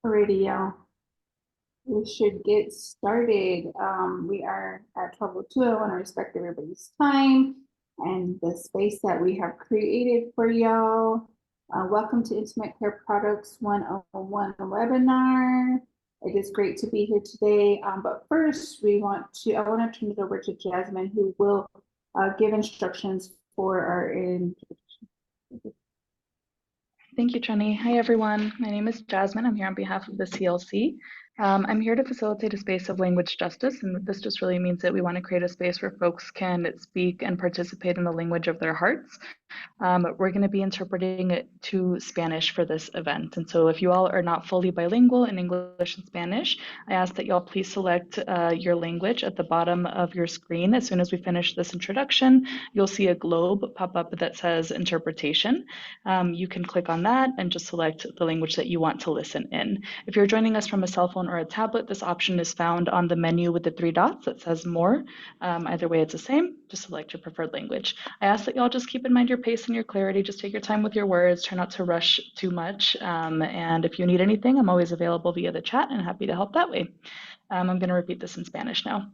Alrighty, y'all. We should get started. We are at 12:02. I want to respect everybody's time and the space that we have created for y'all. Welcome to Intimate Care Products 101 webinar. It is great to be here today. But first, I want to turn it over to Jasmine, who will give instructions for our introduction. Thank you, Trenny. Hi, everyone. My name is Jasmine. I'm here on behalf of the CLC. I'm here to facilitate a space of language justice, and this just really means that we want to create a space where folks can speak and participate in the language of their hearts. We're going to be interpreting it to Spanish for this event. And so if you all are not fully bilingual in English and Spanish, I ask that y'all please select your language at the bottom of your screen. As soon as we finish this introduction, you'll see a globe pop up that says interpretation. You can click on that and just select the language that you want to listen in. If you're joining us from a cell phone or a tablet, this option is found on the menu with the three dots that says more. Either way, it's the same. Just select your preferred language. I ask that y'all just keep in mind your pace and your clarity. Just take your time with your words. Try not to rush too much. And if you need anything, I'm always available via the chat and happy to help that way. I'm going to repeat this in Spanish now.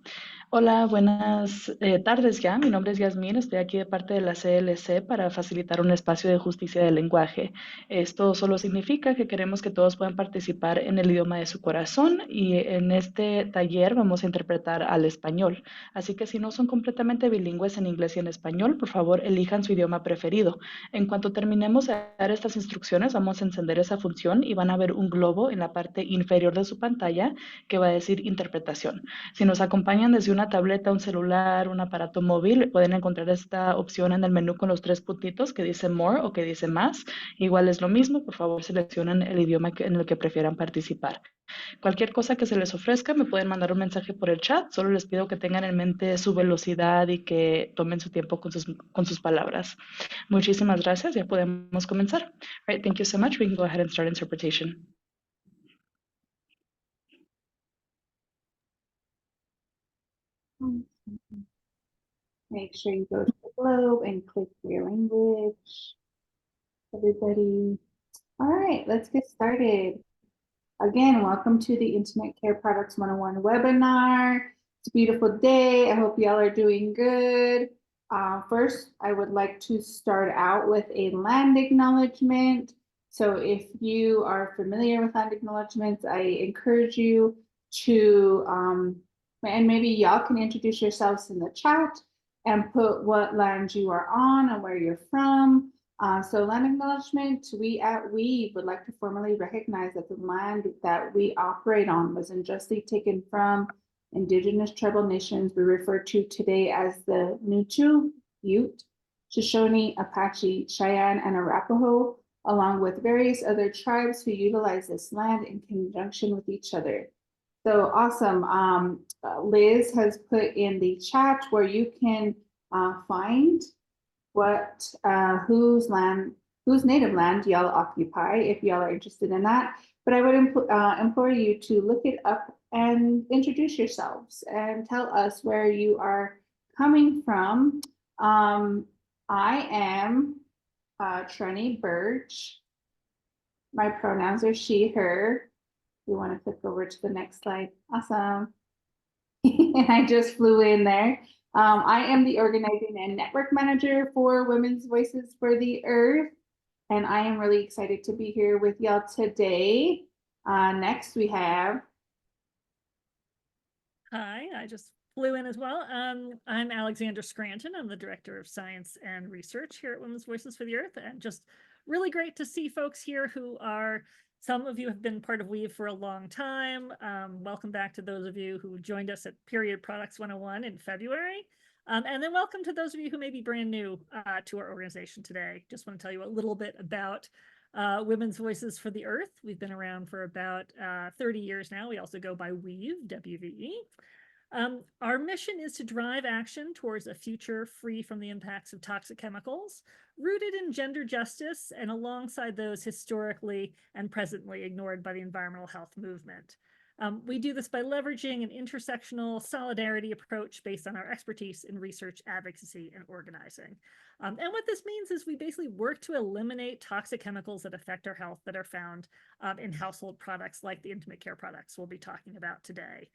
Hola, buenas tardes ya. Mi nombre es Yasmín. Estoy aquí de parte de la CLC para facilitar un espacio de justicia del lenguaje. Esto solo significa que queremos que todos puedan participar en el idioma de su corazón y en este taller vamos a interpretar al español. Así que si no son completamente bilingües en inglés y en español, por favor elijan su idioma preferido. En cuanto terminemos de dar estas instrucciones, vamos a encender esa función y van a ver un globo en la parte inferior de su pantalla que va a decir interpretación. Si nos acompañan desde una tableta, un celular, un aparato móvil, pueden encontrar esta opción en el menú con los tres puntitos que dice More o que dice Más. Igual es lo mismo, por favor seleccionen el idioma en el que prefieran participar. Cualquier cosa que se les ofrezca, me pueden mandar un mensaje por el chat. Solo les pido que tengan en mente su velocidad y que tomen su tiempo con sus palabras. Muchísimas gracias. Ya podemos comenzar. All right, thank you so much. We can go ahead and start interpretation. Make sure you go to the globe and click your language. Everybody. All right, let's get started. Again, welcome to the Intimate Care Products 101 webinar. It's a beautiful day. I hope y'all are doing good. First, I would like to start out with a land acknowledgement. So if you are familiar with land acknowledgements, I encourage you to, and maybe y'all can introduce yourselves in the chat and put what land you are on and where you're from. So land acknowledgement, we at Weave would like to formally recognize that the land that we operate on was unjustly taken from Indigenous tribal nations we refer to today as the Nuchu, Ute, Shoshone, Apache, Cheyenne, and Arapaho, along with various other tribes who utilize this land in conjunction with each other. So awesome. Liz has put in the chat where you can find what whose native land y'all occupy if y'all are interested in that. But I would implore you to look it up and introduce yourselves and tell us where you are coming from. I am Trenny Birch. My pronouns are she, her. You want to click over to the next slide. Awesome. And I just flew in there. I am the organizing and network manager for Women's Voices for the Earth, and I am really excited to be here with y'all today. Next, we have. Hi, I just flew in as well. I'm Alexandra Scranton. I'm the Director of Science and Research here at Women's Voices for the Earth, and just really great to see folks here who are, some of you have been part of Weave for a long time. Welcome back to those of you who joined us at Period Products 101 in February. And then welcome to those of you who may be brand new to our organization today. Just want to tell you a little bit about Women's Voices for the Earth. We've been around for about 30 years now. We also go by Weave, W-V-E. Our mission is to drive action towards a future free from the impacts of toxic chemicals, rooted in gender justice and alongside those historically and presently ignored by the environmental health movement. We do this by leveraging an intersectional solidarity approach based on our expertise in research, advocacy, and organizing. And what this means is we basically work to eliminate toxic chemicals that affect our health that are found in household products like the intimate care products we'll be talking about today.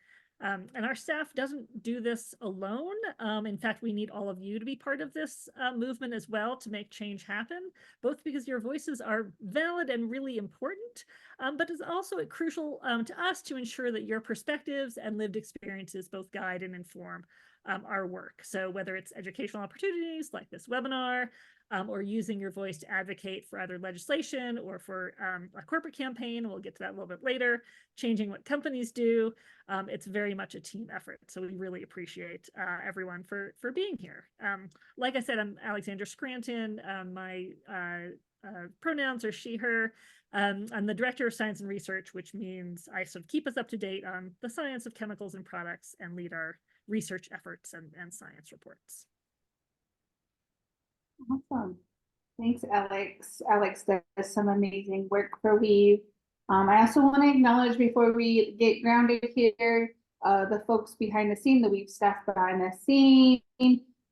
And our staff doesn't do this alone. In fact, we need all of you to be part of this movement as well to make change happen, both because your voices are valid and really important, but it's also crucial to us to ensure that your perspectives and lived experiences both guide and inform our work. So whether it's educational opportunities like this webinar, or using your voice to advocate for either legislation or for a corporate campaign, we'll get to that a little bit later, changing what companies do, it's very much a team effort. So we really appreciate everyone for being here. Like I said, I'm Alexandra Scranton. My pronouns are she, her. I'm the Director of Science and Research, which means I sort of keep us up to date on the science of chemicals and products and lead our research efforts and science reports. Awesome. Thanks, Alex. Alex does some amazing work for Weave. I also want to acknowledge before we get grounded here, the folks behind the scene, the Weave staff behind the scene.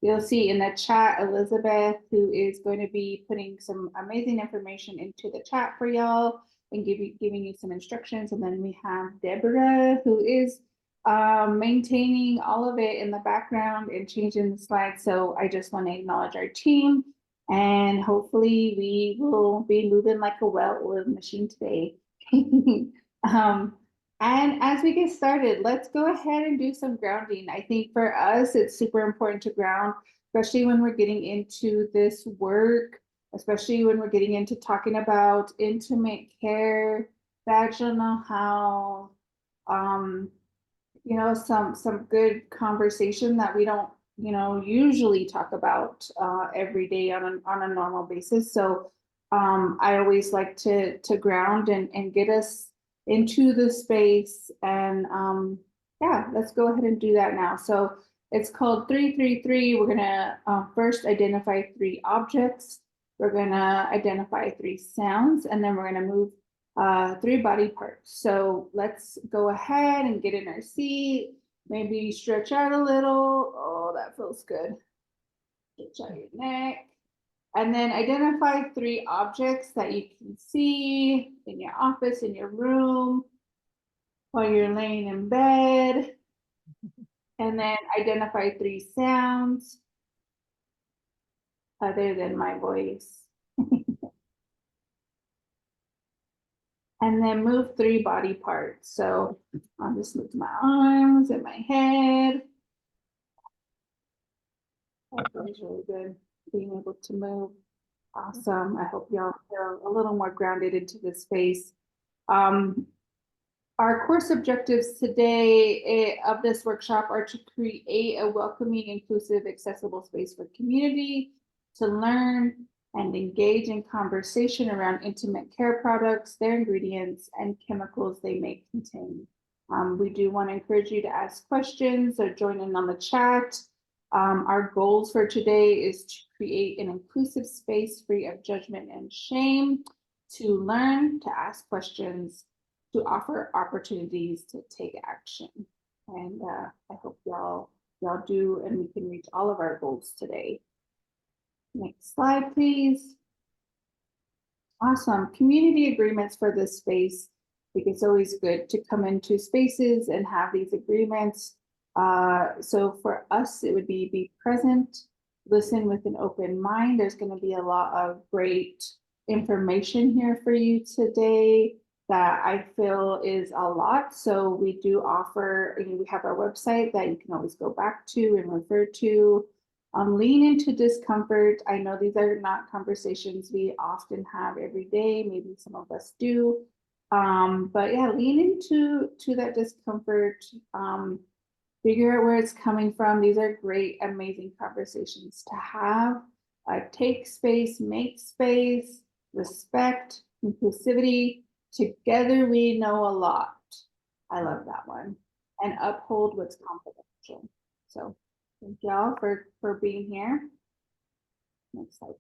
You'll see in the chat, Elizabeth, who is going to be putting some amazing information into the chat for y'all and giving you some instructions. And then we have Deborah, who is maintaining all of it in the background and changing the slides. So I just want to acknowledge our team, and hopefully we will be moving like a well-oiled machine today. And as we get started, let's go ahead and do some grounding. I think for us, it's super important to ground, especially when we're getting into this work, especially when we're getting into talking about intimate care, vaginal health, you know, some good conversation that we don't, you know, usually talk about every day on a normal basis. So I always like to ground and get us into the space. And yeah, let's go ahead and do that now. So it's called 333. We're gonna first identify 3 objects. We're gonna identify 3 sounds, and then we're gonna move 3 body parts. So let's go ahead and get in our seat. Maybe stretch out a little. Oh, that feels good. Stretch out your neck. And then identify 3 objects that you can see in your office, in your room, while you're laying in bed. And then identify 3 sounds other than my voice. And then move 3 body parts. So I'll just move my arms and my head. That feels really good, being able to move. Awesome. I hope y'all feel a little more grounded into this space. Our course objectives today of this workshop are to create a welcoming, inclusive, accessible space for community to learn and engage in conversation around intimate care products, their ingredients, and chemicals they may contain. We do want to encourage you to ask questions or join in on the chat. Our goals for today is to create an inclusive space free of judgment and shame, to learn, to ask questions, to offer opportunities to take action. And I hope y'all do, and we can reach all of our goals today. Next slide, please. Awesome. Community agreements for this space. I think it's always good to come into spaces and have these agreements. So for us, it would be present, listen with an open mind. There's going to be a lot of great information here for you today that I feel is a lot. So we do offer, we have our website that you can always go back to and refer to. Lean into discomfort. I know these are not conversations we often have every day. Maybe some of us do. But yeah, lean into that discomfort. Figure out where it's coming from. These are great, amazing conversations to have. Take space, make space, respect, inclusivity. Together we know a lot. I love that one. And uphold what's confidential. So thank y'all for being here. Next slide.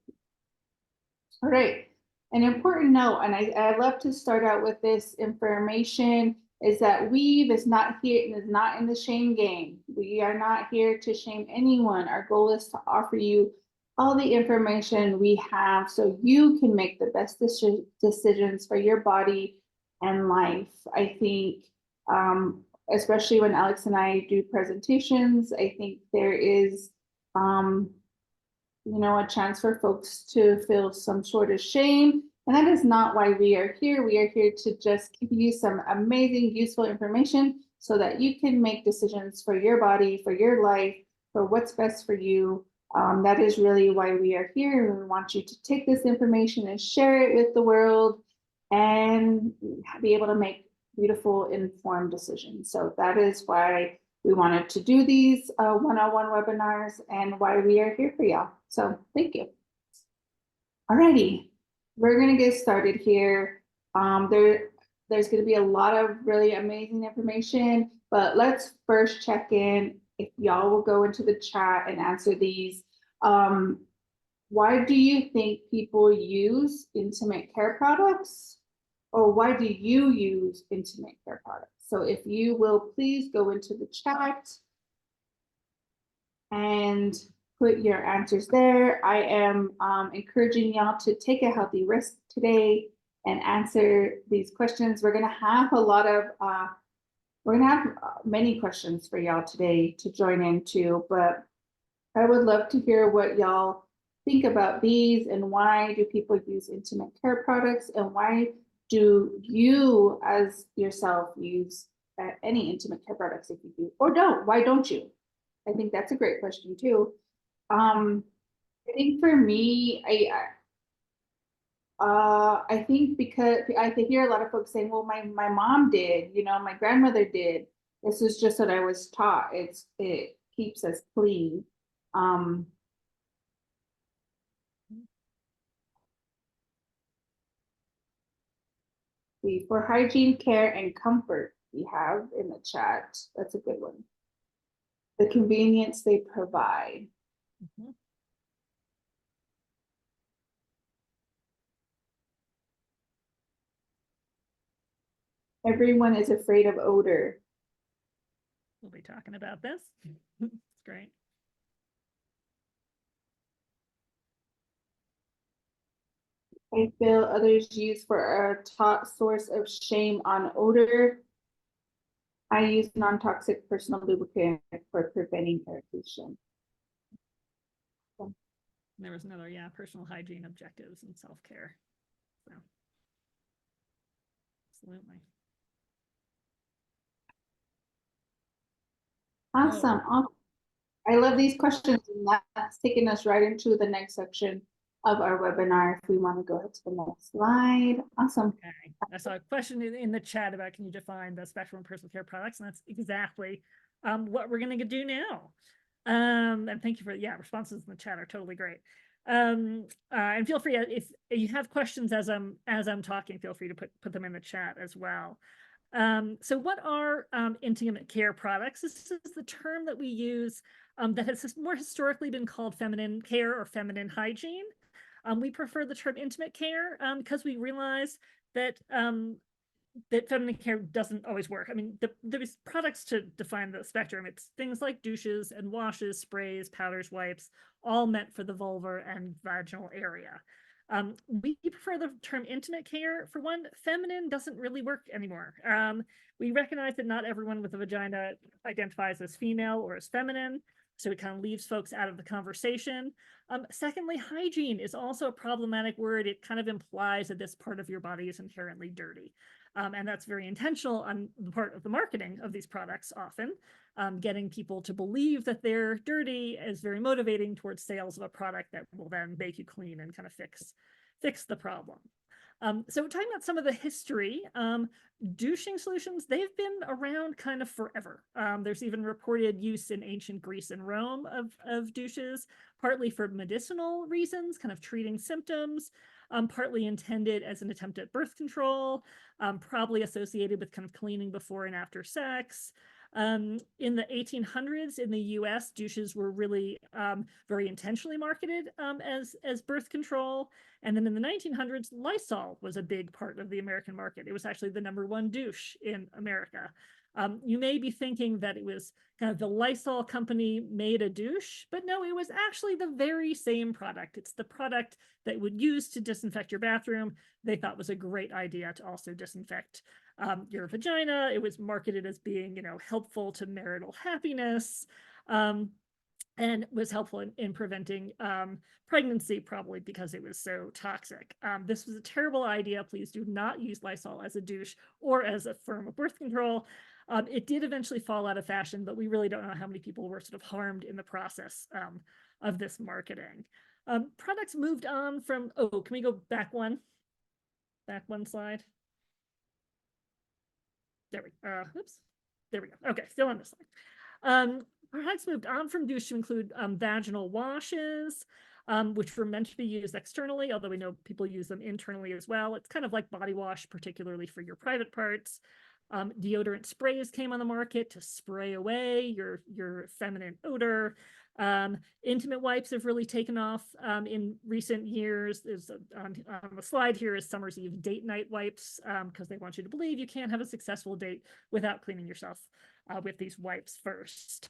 All right. An important note, and I love to start out with this information. is that Weave is not here, is not in the shame game. We are not here to shame anyone. Our goal is to offer you all the information we have so you can make the best decisions for your body and life. I think, especially when Alex and I do presentations, I think there is, a chance for folks to feel some sort of shame. And that is not why we are here. We are here to just give you some amazing, useful information so that you can make decisions for your body, for your life, for what's best for you. That is really why we are here. We want you to take this information and share it with the world and be able to make beautiful, informed decisions. So that is why we wanted to do these one-on-one webinars and why we are here for y'all. So thank you. Alrighty, we're gonna get started here. There's gonna be a lot of really amazing information, but let's first check in. If y'all will go into the chat and answer these. Why do you think people use intimate care products? Or why do you use intimate care products? So if you will please go into the chat and put your answers there. I am encouraging y'all to take a healthy risk today and answer these questions. We're gonna have many questions for y'all today to join into, but I would love to hear what y'all think about these and why do people use intimate care products and why do you as yourself use any intimate care products if you do or don't? Why don't you? I think that's a great question too. I think for me, I think because I hear a lot of folks saying, well, my mom did, my grandmother did. This is just what I was taught. It keeps us clean. For hygiene, care, and comfort, we have in the chat. That's a good one. The convenience they provide. Mhm. Everyone is afraid of odor. We'll be talking about this. It's great. I feel others use for a top source of shame on odor. I use non-toxic personal lubricant for preventing irritation. There was another, personal hygiene objectives and self-care. So, absolutely. Awesome. I love these questions, and that's taking us right into the next section of our webinar. If we want to go ahead to the next slide. Awesome. Okay. I saw a question in the chat about can you define the spectrum of personal care products, and that's exactly what we're going to do now. And thank you for responses in the chat are totally great. And feel free if you have questions as I'm talking, feel free to put them in the chat as well. So what are intimate care products? This is the term that we use that has more historically been called feminine care or feminine hygiene. We prefer the term intimate care because we realize that that feminine care doesn't always work. I mean, there's products to define the spectrum. It's things like douches and washes, sprays, powders, wipes, all meant for the vulvar and vaginal area. We prefer the term intimate care. For one, feminine doesn't really work anymore. We recognize that not everyone with a vagina identifies as female or as feminine, so it kind of leaves folks out of the conversation. Secondly, hygiene is also a problematic word. It kind of implies that this part of your body is inherently dirty. And that's very intentional on the part of the marketing of these products often. Getting people to believe that they're dirty is very motivating towards sales of a product that will then make you clean and kind of fix the problem. So talking about some of the history, douching solutions, they've been around kind of forever. There's even reported use in ancient Greece and Rome of douches, partly for medicinal reasons, kind of treating symptoms, partly intended as an attempt at birth control, probably associated with kind of cleaning before and after sex. In the 1800s in the US, douches were really very intentionally marketed as birth control. And then in the 1900s, Lysol was a big part of the American market. It was actually the #1 douche in America. You may be thinking that it was kind of the Lysol company made a douche, but no, it was actually the very same product. It's the product that would use to disinfect your bathroom. They thought was a great idea to also disinfect your vagina. It was marketed as being, helpful to marital happiness. And was helpful in preventing pregnancy, probably because it was so toxic. This was a terrible idea. Please do not use Lysol as a douche or as a form of birth control. It did eventually fall out of fashion, but we really don't know how many people were sort of harmed in the process of this marketing. Products moved on from, can we go back one? Back one slide. There we go. Oops. There we go. Okay, still on this slide. Products moved on from douche to include vaginal washes, which were meant to be used externally, although we know people use them internally as well. It's kind of like body wash, particularly for your private parts. Deodorant sprays came on the market to spray away your feminine odor. Intimate wipes have really taken off in recent years. There's on the slide here is Summer's Eve date night wipes because they want you to believe you can't have a successful date without cleaning yourself with these wipes first.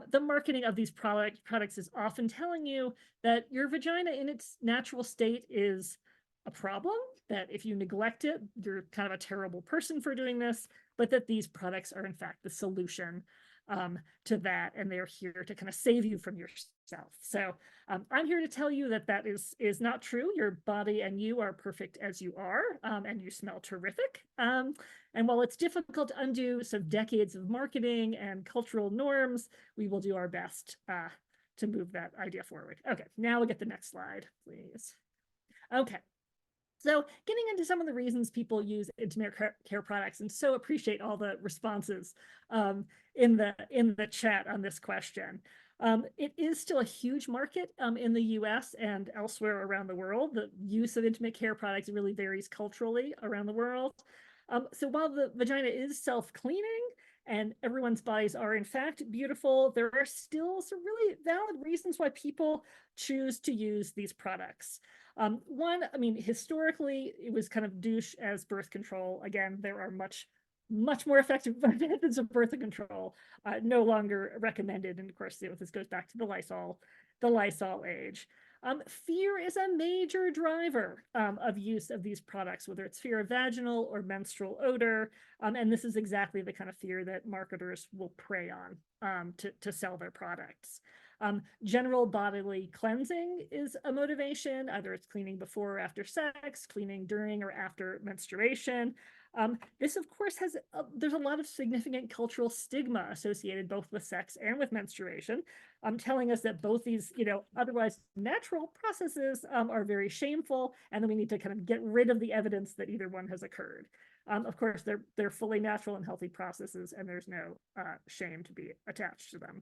The marketing of these products is often telling you that your vagina in its natural state is a problem, that if you neglect it, you're kind of a terrible person for doing this, but that these products are in fact the solution to that, and they're here to kind of save you from yourself. So I'm here to tell you that that is not true. Your body and you are perfect as you are, and you smell terrific. And while it's difficult to undo some decades of marketing and cultural norms, we will do our best to move that idea forward. Okay, now we'll get the next slide, please. Okay. So getting into some of the reasons people use intimate care products, and so appreciate all the responses in the chat on this question. It is still a huge market in the US and elsewhere around the world. The use of intimate care products really varies culturally around the world. So while the vagina is self-cleaning and everyone's bodies are in fact beautiful, there are still some really valid reasons why people choose to use these products. One, I mean, historically, it was kind of douche as birth control. Again, there are much more effective methods of birth control, no longer recommended. And of course, this goes back to the Lysol age. Fear is a major driver of use of these products, whether it's fear of vaginal or menstrual odor. And this is exactly the kind of fear that marketers will prey on to sell their products. General bodily cleansing is a motivation. Either it's cleaning before or after sex, cleaning during or after menstruation. This, of course, there's a lot of significant cultural stigma associated both with sex and with menstruation, telling us that both these, otherwise natural processes are very shameful, and then we need to kind of get rid of the evidence that either one has occurred. Of course, they're fully natural and healthy processes, and there's no shame to be attached to them.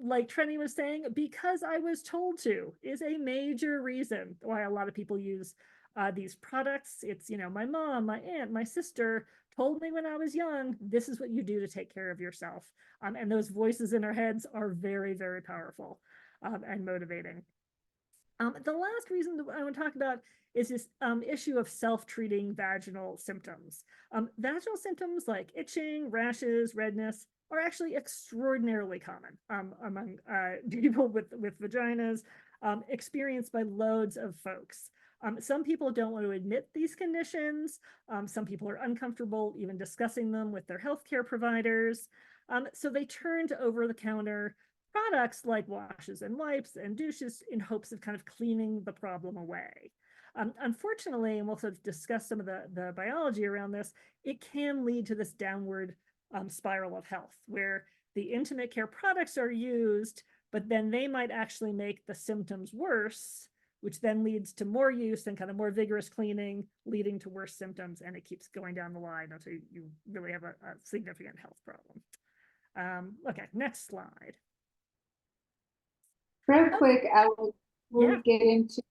Like Trenny was saying, because I was told to is a major reason why a lot of people use these products. It's, my mom, my aunt, my sister told me when I was young, this is what you do to take care of yourself. And those voices in our heads are very, very powerful and motivating. The last reason that I want to talk about is this issue of self-treating vaginal symptoms. Vaginal symptoms like itching, rashes, redness are actually extraordinarily common among people with vaginas, experienced by loads of folks. Some people don't want to admit these conditions. Some people are uncomfortable even discussing them with their healthcare providers. So they turn to over-the-counter products like washes and wipes and douches in hopes of kind of cleaning the problem away. Unfortunately, and we'll sort of discuss some of the biology around this, it can lead to this downward spiral of health where the intimate care products are used, but then they might actually make the symptoms worse, which then leads to more use and kind of more vigorous cleaning, leading to worse symptoms, and it keeps going down the line until you really have a significant health problem. Okay, next slide. Real quick, Alex, before we get into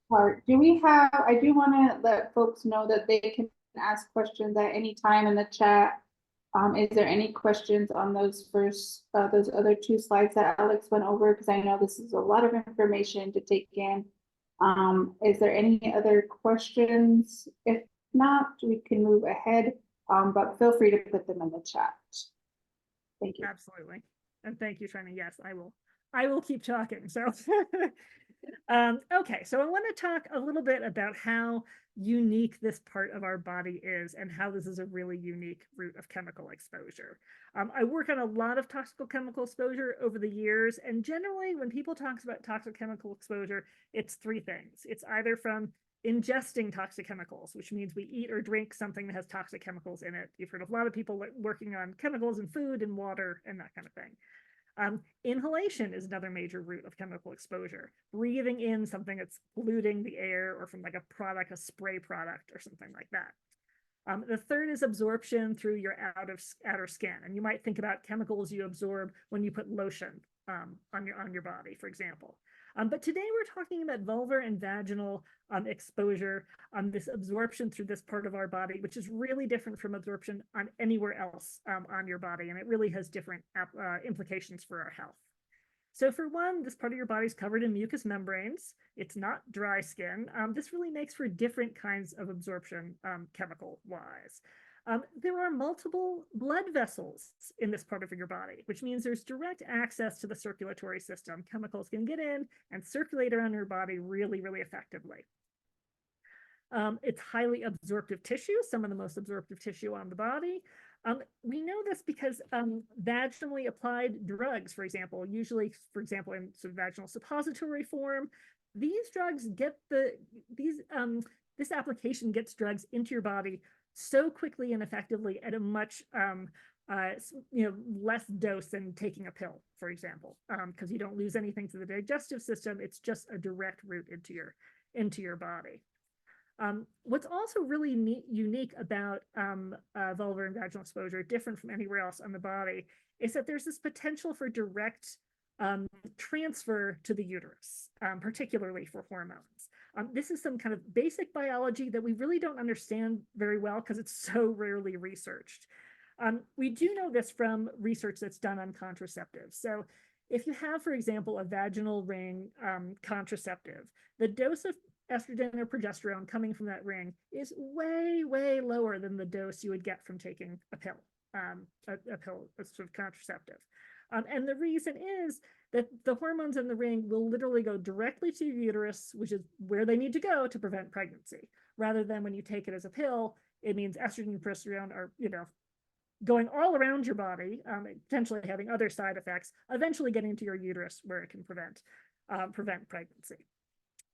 part, I do want to let folks know that they can ask questions at any time in the chat. Is there any questions on those those other two slides that Alex went over? Because I know this is a lot of information to take in. Is there any other questions? If not, we can move ahead, but feel free to put them in the chat. Thank you. Absolutely. And thank you, Shani. Yes, I will keep talking. So, okay. So I want to talk a little bit about how unique this part of our body is and how this is a really unique route of chemical exposure. I work on a lot of toxic chemical exposure over the years. And generally when people talk about toxic chemical exposure, it's three things. It's either from ingesting toxic chemicals, which means we eat or drink something that has toxic chemicals in it. You've heard of a lot of people working on chemicals in food and water and that kind of thing. Inhalation is another major route of chemical exposure. Breathing in something that's polluting the air or from like a product, a spray product or something like that. The third is absorption through your outer skin. And you might think about chemicals you absorb when you put lotion on your body, for example. But today we're talking about vulvar and vaginal exposure, this absorption through this part of our body, which is really different from absorption on anywhere else on your body. And it really has different implications for our health. So for one, this part of your body is covered in mucous membranes. It's not dry skin. This really makes for different kinds of absorption chemical-wise. There are multiple blood vessels in this part of your body, which means there's direct access to the circulatory system. Chemicals can get in and circulate around your body really, really effectively. It's highly absorptive tissue, some of the most absorptive tissue on the body. We know this because vaginally applied drugs, for example, usually, for example, in sort of vaginal suppository form, these drugs get this application gets drugs into your body so quickly and effectively at a much less dose than taking a pill, for example, because you don't lose anything to the digestive system. It's just a direct route into your body. What's also really unique about vulvar and vaginal exposure, different from anywhere else on the body, is that there's this potential for direct transfer to the uterus, particularly for hormones. This is some kind of basic biology that we really don't understand very well because it's so rarely researched. We do know this from research that's done on contraceptives. So if you have, for example, a vaginal ring contraceptive, the dose of estrogen or progesterone coming from that ring is way, way lower than the dose you would get from taking a pill, a sort of contraceptive. And the reason is that the hormones in the ring will literally go directly to your uterus, which is where they need to go to prevent pregnancy, rather than when you take it as a pill, it means estrogen and progesterone are, going all around your body, potentially having other side effects, eventually getting into your uterus where it can prevent pregnancy.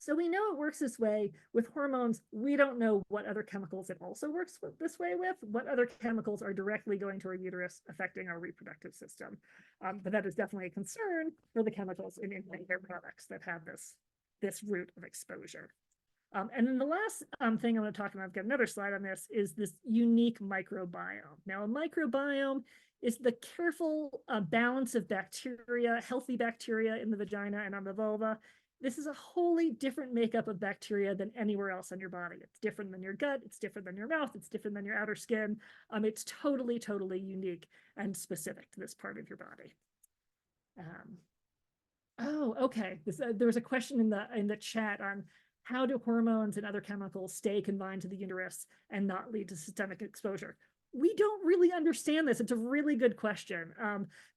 So we know it works this way with hormones. We don't know what other chemicals it also works this way with, what other chemicals are directly going to our uterus affecting our reproductive system. But that is definitely a concern for the chemicals in hair products that have this route of exposure. And then the last thing I'm going to talk about, I've got another slide on this, is this unique microbiome. Now, a microbiome is the careful balance of bacteria, healthy bacteria in the vagina and on the vulva. This is a wholly different makeup of bacteria than anywhere else on your body. It's different than your gut, it's different than your mouth, it's different than your outer skin. It's totally, totally unique and specific to this part of your body. Oh, okay. There was a question in the chat on how do hormones and other chemicals stay confined to the uterus and not lead to systemic exposure? We don't really understand this. It's a really good question.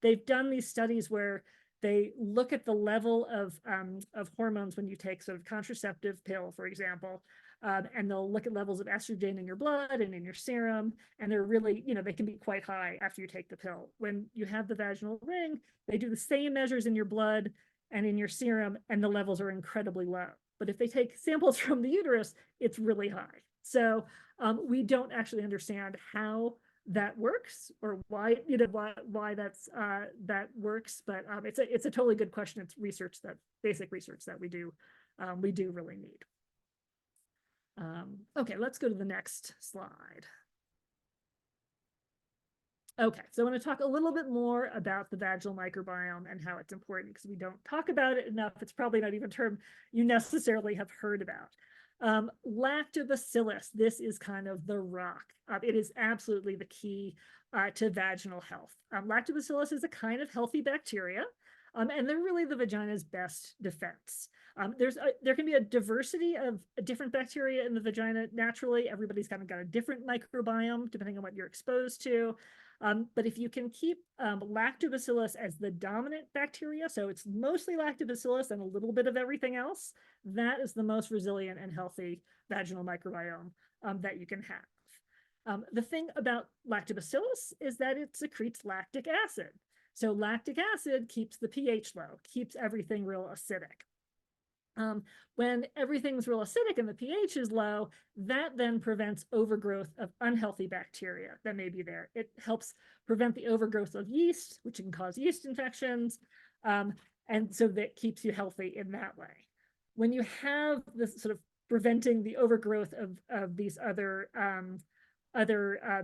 They've done these studies where they look at the level of hormones when you take sort of contraceptive pill, for example, and they'll look at levels of estrogen in your blood and in your serum, and they're really, they can be quite high after you take the pill. When you have the vaginal ring, they do the same measures in your blood and in your serum, and the levels are incredibly low. But if they take samples from the uterus, it's really high. So we don't actually understand how that works or why that's that works, but it's a totally good question. It's research, that basic research that we do really need. Okay, let's go to the next slide. Okay, so I want to talk a little bit more about the vaginal microbiome and how it's important, because we don't talk about it enough. It's probably not even a term you necessarily have heard about. Lactobacillus, this is kind of the rock. It is absolutely the key to vaginal health. Lactobacillus is a kind of healthy bacteria, and they're really the vagina's best defense. There can be a diversity of different bacteria in the vagina naturally. Everybody's kind of got a different microbiome depending on what you're exposed to. But if you can keep lactobacillus as the dominant bacteria, so it's mostly lactobacillus and a little bit of everything else, that is the most resilient and healthy vaginal microbiome that you can have. The thing about lactobacillus is that it secretes lactic acid. So lactic acid keeps the pH low, keeps everything real acidic. When everything's real acidic and the pH is low, that then prevents overgrowth of unhealthy bacteria that may be there. It helps prevent the overgrowth of yeast, which can cause yeast infections. And so that keeps you healthy in that way. When you have this sort of preventing the overgrowth of these other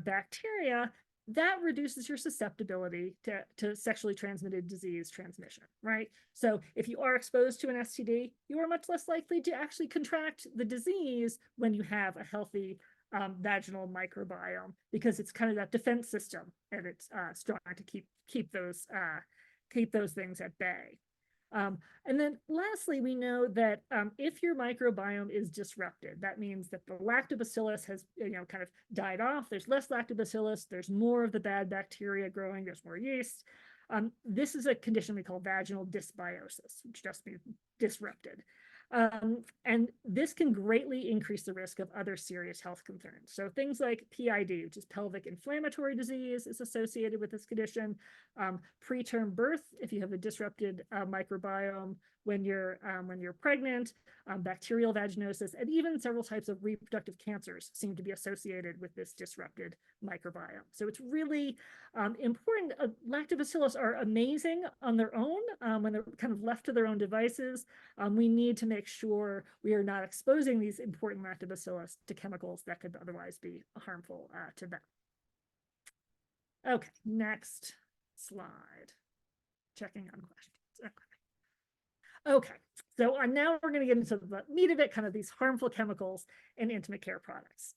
bacteria, that reduces your susceptibility to sexually transmitted disease transmission, right? So if you are exposed to an STD, you are much less likely to actually contract the disease when you have a healthy vaginal microbiome, because it's kind of that defense system, and it's strong to keep those things at bay. And then lastly, we know that if your microbiome is disrupted, that means that the lactobacillus has kind of died off. There's less lactobacillus, there's more of the bad bacteria growing, there's more yeast. This is a condition we call vaginal dysbiosis, which just means disrupted. And this can greatly increase the risk of other serious health concerns. So things like PID, which is pelvic inflammatory disease, is associated with this condition. Preterm birth, if you have a disrupted microbiome when you're pregnant, bacterial vaginosis, and even several types of reproductive cancers seem to be associated with this disrupted microbiome. So it's really important. Lactobacillus are amazing on their own when they're kind of left to their own devices. We need to make sure we are not exposing these important lactobacillus to chemicals that could otherwise be harmful to them. Okay, next slide. Checking on questions. Okay, so now we're going to get into the meat of it, kind of these harmful chemicals in intimate care products.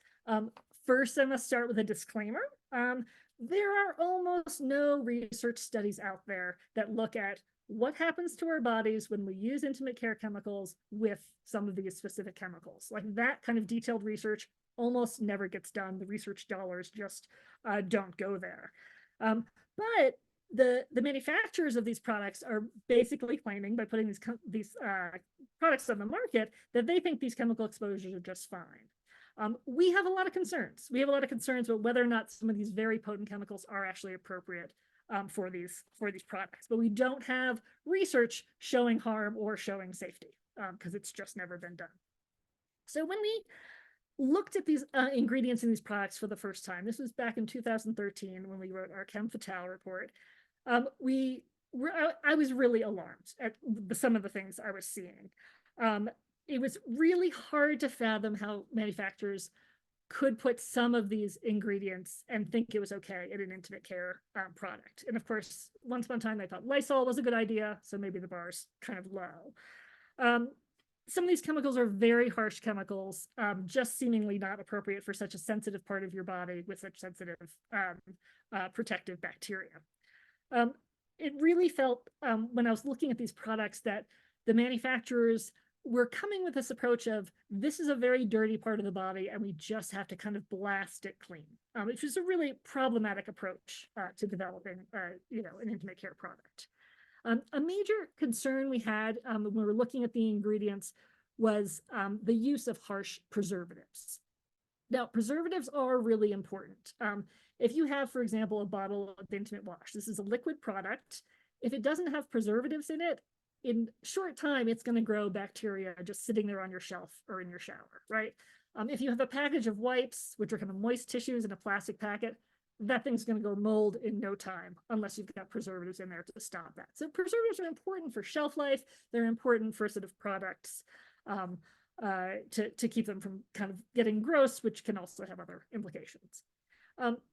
First, I must start with a disclaimer. There are almost no research studies out there that look at what happens to our bodies when we use intimate care chemicals with some of these specific chemicals. Like that kind of detailed research almost never gets done. The research dollars just don't go there. But the manufacturers of these products are basically claiming, by putting these products on the market, that they think these chemical exposures are just fine. We have a lot of concerns. We have a lot of concerns about whether or not some of these very potent chemicals are actually appropriate for these products, but we don't have research showing harm or showing safety because it's just never been done. So when we looked at these ingredients in these products for the first time, this was back in 2013 when we wrote our Chem Fatale report, I was really alarmed at some of the things I was seeing. It was really hard to fathom how manufacturers could put some of these ingredients and think it was okay in an intimate care product. And of course, once upon a time, I thought Lysol was a good idea, so maybe the bar's kind of low. Some of these chemicals are very harsh chemicals, just seemingly not appropriate for such a sensitive part of your body with such sensitive protective bacteria. It really felt, when I was looking at these products, that the manufacturers were coming with this approach of, this is a very dirty part of the body and we just have to kind of blast it clean, which is a really problematic approach to developing an intimate care product. A major concern we had when we were looking at the ingredients was the use of harsh preservatives. Now, preservatives are really important. If you have, for example, a bottle of Intimate Wash, this is a liquid product. If it doesn't have preservatives in it, in short time, it's going to grow bacteria just sitting there on your shelf or in your shower, right? If you have a package of wipes, which are kind of moist tissues in a plastic packet, that thing's going to go mold in no time unless you've got preservatives in there to stop that. So preservatives are important for shelf life. They're important for sort of products to keep them from kind of getting gross, which can also have other implications.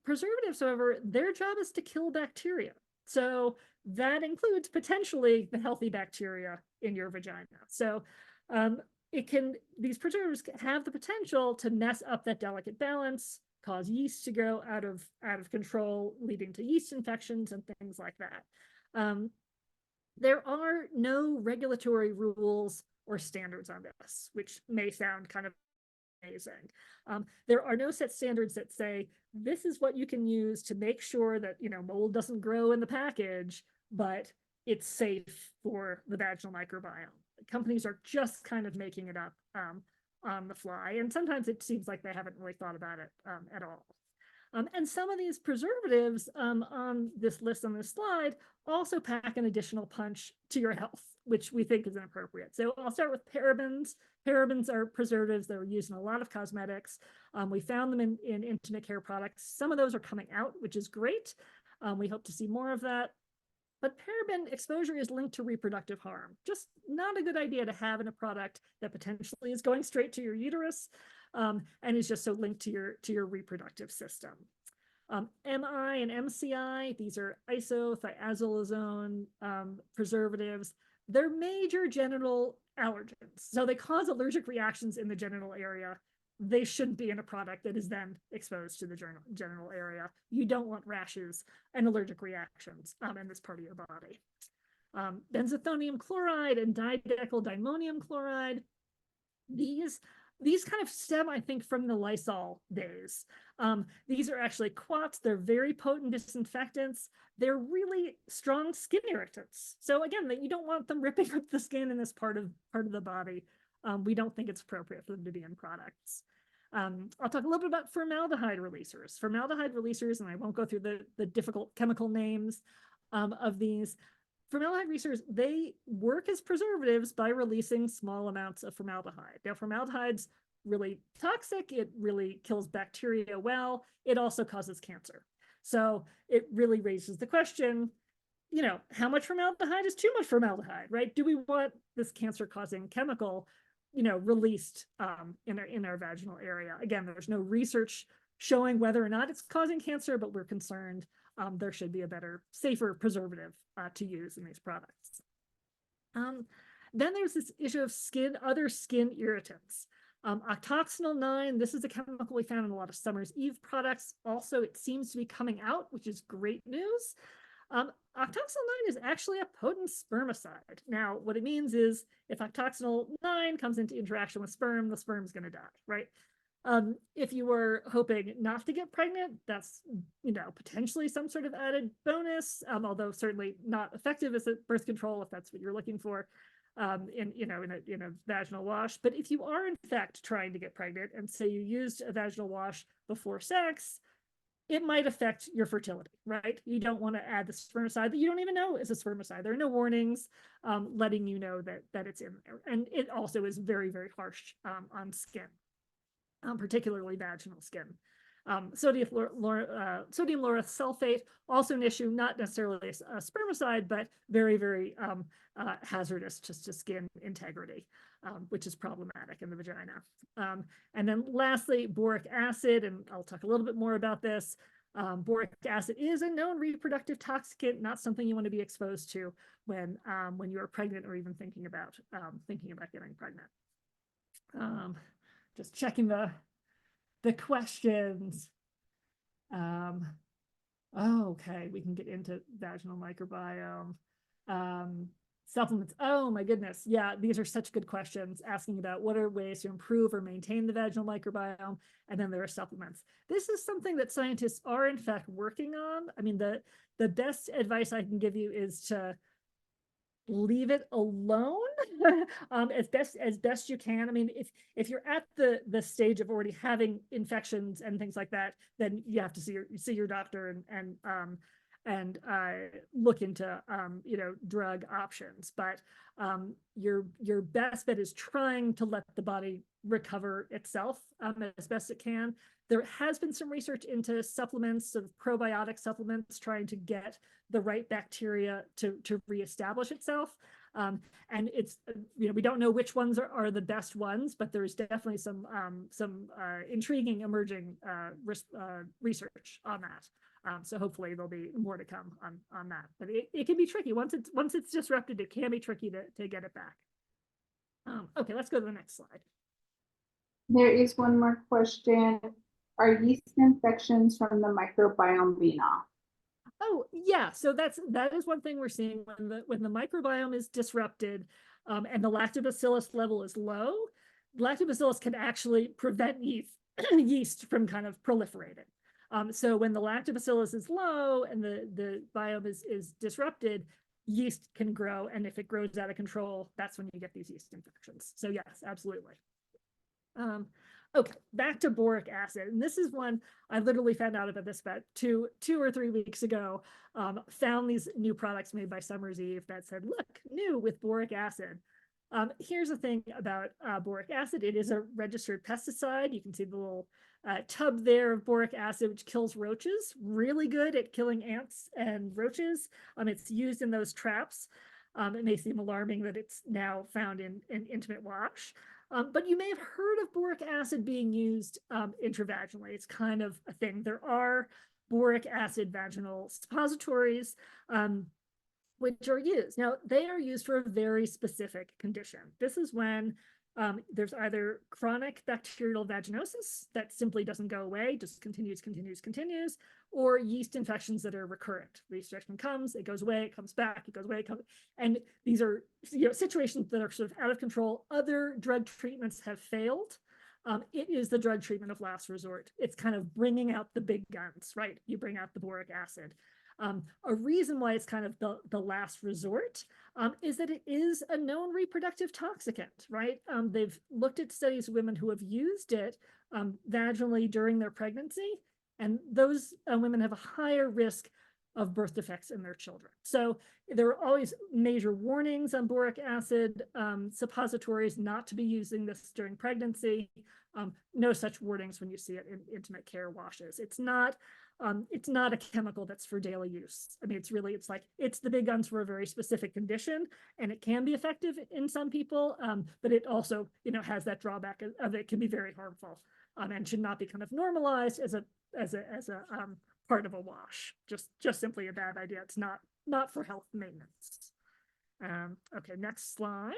Preservatives, however, their job is to kill bacteria. So that includes potentially the healthy bacteria in your vagina. So these preservatives have the potential to mess up that delicate balance, cause yeast to grow out of control, leading to yeast infections and things like that. There are no regulatory rules or standards on this, which may sound kind of amazing. There are no set standards that say this is what you can use to make sure that mold doesn't grow in the package, but it's safe for the vaginal microbiome. Companies are just kind of making it up on the fly, and sometimes it seems like they haven't really thought about it at all. And some of these preservatives on this list on this slide also pack an additional punch to your health, which we think is inappropriate. So I'll start with parabens. Parabens are preservatives that are used in a lot of cosmetics. We found them in intimate care products. Some of those are coming out, which is great. We hope to see more of that. But paraben exposure is linked to reproductive harm. Just not a good idea to have in a product that potentially is going straight to your uterus and is just so linked to your reproductive system. MI and MCI, these are isothiazolazone preservatives. They're major genital allergens. So they cause allergic reactions in the genital area. They shouldn't be in a product that is then exposed to the genital area. You don't want rashes and allergic reactions in this part of your body. Benzethonium chloride and didecyl dimonium chloride. These kind of stem, I think, from the Lysol days. These are actually quats. They're very potent disinfectants. They're really strong skin irritants. So again, you don't want them ripping up the skin in this part of the body. We don't think it's appropriate for them to be in products. I'll talk a little bit about formaldehyde releasers. Formaldehyde releasers, and I won't go through the difficult chemical names of these. Formaldehyde releasers, they work as preservatives by releasing small amounts of formaldehyde. Now, formaldehyde's really toxic. It really kills bacteria well. It also causes cancer. So it really raises the question, how much formaldehyde is too much formaldehyde, right? Do we want this cancer-causing chemical released in our vaginal area? Again, there's no research showing whether or not it's causing cancer, but we're concerned there should be a better, safer preservative to use in these products. Then there's this issue of other skin irritants. Octoxinol 9, this is a chemical we found in a lot of Summer's Eve products. Also, it seems to be coming out, which is great news. Octoxinol 9 is actually a potent spermicide. Now, what it means is if octoxinol 9 comes into interaction with sperm, the sperm's going to die, right? If you were hoping not to get pregnant, that's potentially some sort of added bonus, although certainly not effective as a birth control if that's what you're looking for in a vaginal wash. But if you are in fact trying to get pregnant and say you used a vaginal wash before sex, it might affect your fertility, right? You don't want to add the spermicide that you don't even know is a spermicide. There are no warnings letting you know that it's in there. And it also is very, very harsh on skin, particularly vaginal skin. Sodium lauryl sulfate, also an issue, not necessarily a spermicide, but very, very hazardous just to skin integrity, which is problematic in the vagina. And then lastly, boric acid, and I'll talk a little bit more about this. Boric acid is a known reproductive toxicant, not something you want to be exposed to when you are pregnant or even thinking about getting pregnant. Just checking the questions. Okay, we can get into vaginal microbiome. Supplements. Oh my goodness. Yeah, these are such good questions asking about what are ways to improve or maintain the vaginal microbiome. And then there are supplements. This is something that scientists are in fact working on. I mean, the best advice I can give you is to leave it alone as best you can. I mean, if you're at the stage of already having infections and things like that, then you have to see your doctor and look into drug options. But your best bet is trying to let the body recover itself as best it can. There has been some research into supplements, of probiotic supplements, trying to get the right bacteria to reestablish itself. And it's, we don't know which ones are the best ones, but there's definitely some intriguing emerging research on that. So hopefully there'll be more to come on that. But it can be tricky. Once it's disrupted, it can be tricky to get it back. Okay, let's go to the next slide. There is one more question. Are yeast infections from the microbiome being off? Oh, yeah. So that is one thing we're seeing when the microbiome is disrupted, and the lactobacillus level is low. Lactobacillus can actually prevent yeast from kind of proliferating. So when the lactobacillus is low and the biome is disrupted, yeast can grow, and if it grows out of control, that's when you get these yeast infections. So yes, absolutely. Okay, back to boric acid. And this is one I literally found out about this about two or 3 weeks ago. Found these new products made by Summer's Eve that said, look, new with boric acid. Here's the thing about boric acid. It is a registered pesticide. You can see the little tub there of boric acid, which kills roaches. Really good at killing ants and roaches. It's used in those traps. It may seem alarming that it's now found in intimate wash. But you may have heard of boric acid being used intravaginally. It's kind of a thing. There are boric acid vaginal suppositories, which are used. Now, they are used for a very specific condition. This is when there's either chronic bacterial vaginosis that simply doesn't go away, just continues, or yeast infections that are recurrent. The yeast infection comes, it goes away, it comes back, it goes away, it comes. And these are situations that are sort of out of control. Other drug treatments have failed. It is the drug treatment of last resort. It's kind of bringing out the big guns, right? You bring out the boric acid. A reason why it's kind of the last resort is that it is a known reproductive toxicant, right? They've looked at studies of women who have used it vaginally during their pregnancy, and those women have a higher risk of birth defects in their children. So there are always major warnings on boric acid suppositories not to be using this during pregnancy. No such warnings when you see it in intimate care washes. It's not a chemical that's for daily use. I mean, it's the big guns for a very specific condition, and it can be effective in some people, but it also, has that drawback of it can be very harmful, and should not be kind of normalized as a part of a wash. Just simply a bad idea. It's not for health maintenance. Okay, next slide.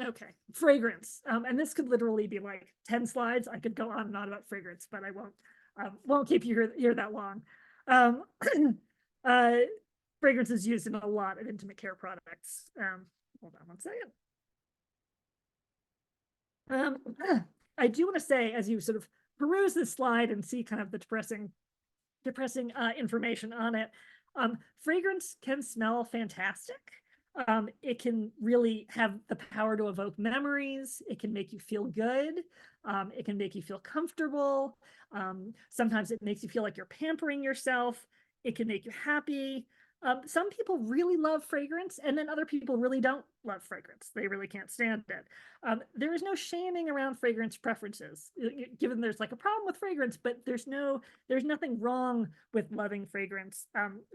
Okay, fragrance. And this could literally be like 10 slides. I could go on and on about fragrance, but I won't keep you here that long. Fragrance is used in a lot of intimate care products. Hold on one second. I do want to say, as you sort of peruse this slide and see kind of the depressing information on it, fragrance can smell fantastic. It can really have the power to evoke memories. It can make you feel good. It can make you feel comfortable. Sometimes it makes you feel like you're pampering yourself. It can make you happy. Some people really love fragrance, and then other people really don't love fragrance. They really can't stand it. There is no shaming around fragrance preferences, given there's like a problem with fragrance, but there's nothing wrong with loving fragrance.